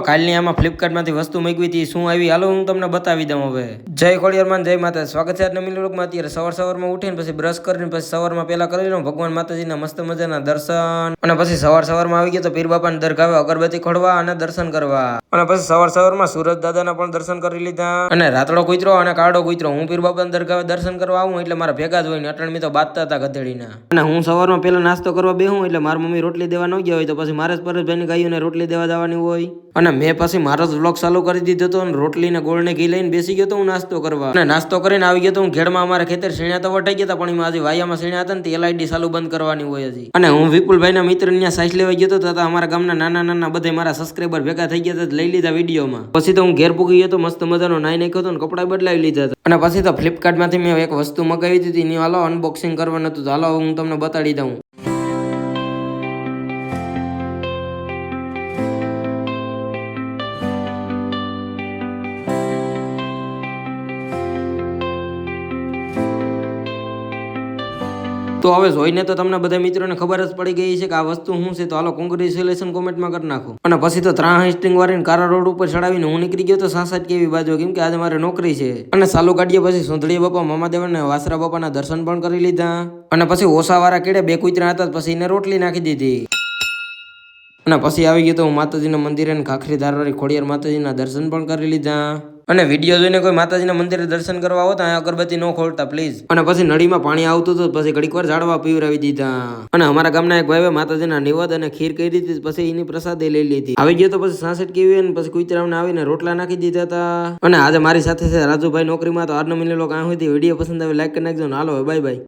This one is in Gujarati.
કાલની આમાં ફ્લિપકાર્ટમાંથી વસ્તુ મૂકવી હતી, શું આવી હાલો હું તમને બતાવી દઉં. હવે જય ખોડિયારમાં, જય માતા. સ્વાગત છે આજના મિની વ્લોગમાં. અત્યારે સવારમાં ઉઠીને પછી બ્રશ કરીને પછી સવારમાં પહેલા કરી લઉં ભગવાન માતાજીના મસ્ત મજાના દર્શન, અને પછી સવારમાં આવી ગયો તો પીર બાપાને દરગાવે અગરબત્તી ખોડવા અને દર્શન કરવા, અને પછી સવારમાં સુરજ દાદાના પણ દર્શન કરી લીધા, અને રાતડો કૂતરો અને કાળો કૂતરો હું પીર બાપાને દરગાવે દર્શન કરવા આવું એટલે મારા ભેગા જ હોય ને અટણ તો બાંધતા હતા ગધેડીના. અને હું સવારમાં પહેલા નાસ્તો કરવા બેહું એટલે મારી મમ્મી રોટલી દેવા ન ગયા હોય તો પછી મારે જ પરેશભાઈને ગાયોને રોટલી દેવા જવાની હોય, અને મેં પછી મારો જ વ્લોગ ચાલુ કરી દીધો હતો અને રોટલી ને ગોળ ને ઘી લઈને બેસી ગયો તો હું નાસ્તો કરવા, અને નાસ્તો કરીને આવી ગયો તો હું ઘેડમાં અમારા ખેતર શેણ્યા તો વટાઈ ગયા હતા, પણ એમાં હજી વાયામાં શેણ્યા હતા ને તે LID ચાલુ બંધ કરવાની હોય હજી. અને હું વિપુલભાઈના મિત્ર ત્યાં સાઈસ લેવા ગયો હતો, અમારા ગામના નાના બધા મારા સબસ્ક્રાઈબર ભેગા થઈ ગયા હતા, લઈ લીધા વિડીયોમાં. પછી તો હું ઘેર પૂગી ગયો તો મસ્ત મજાનો નાઈ નાખ્યો હતો ને કપડા બદલાવી લીધા હતા, અને પછી તો ફ્લિપકાર્ટમાંથી મેં એક વસ્તુ મગાવી દીધી, એની હાલો અનબોક્સિંગ કરવાનું હતું, હાલો હું તમને બતાડી દઉં. તો હવે જોઈને તો તમને બધા મિત્રોને ખબર જ પડી ગઈ છે કે આ વસ્તુ શું છે, તો હાલો કોંગ્રેચ્યુલેશન કોમેન્ટમાં કરી નાખો. અને પછી તો 3 સ્ટિંગ વાળીને કારા રોડ ઉપર ચડાવીને હું નીકળી ગયો તો 66 કેવી બાજુ, કેમ કે આજે મારે નોકરી છે. અને ચાલુ ગાડીએ પછી સુંદડીયા બાપા, મામાદેવ અને વાસરા બાપાના દર્શન પણ કરી લીધા, અને પછી ઓસાવાળા કેડે 2 કૂતરા હતા પછી એને રોટલી નાખી દીધી, અને પછી આવી ગયો તો હું માતાજીના મંદિરે ખાખરી ધારવાળી ખોડિયાર માતાજીના દર્શન પણ કરી લીધા. અને વિડીયો જોઈને કોઈ માતાજીના મંદિરે દર્શન કરવા આવો તો અગરબત્તી ન ખોલતા પ્લીઝ. અને પછી નળીમાં પાણી આવતું હતું પછી ઘડીક વાર ઝાડવા પીવરાવી દીધા, અને અમારા ગામના એક ભાઈએ માતાજીના નિવેદ અને ખીર કરી દીધી, પછી એની પ્રસાદે લઈ લીધી. આવી ગયો તો પછી 66 કેવી અને પછી કુતરાઓને આવીને રોટલા નાખી દીધા હતા. અને આજે મારી સાથે છે રાજુભાઈ નોકરીમાં. તો આજનો મિની વ્લોગ આ સુધી. વિડીયો પસંદ આવે લાઈક કરી નાખજો. હાલો બાય બાય.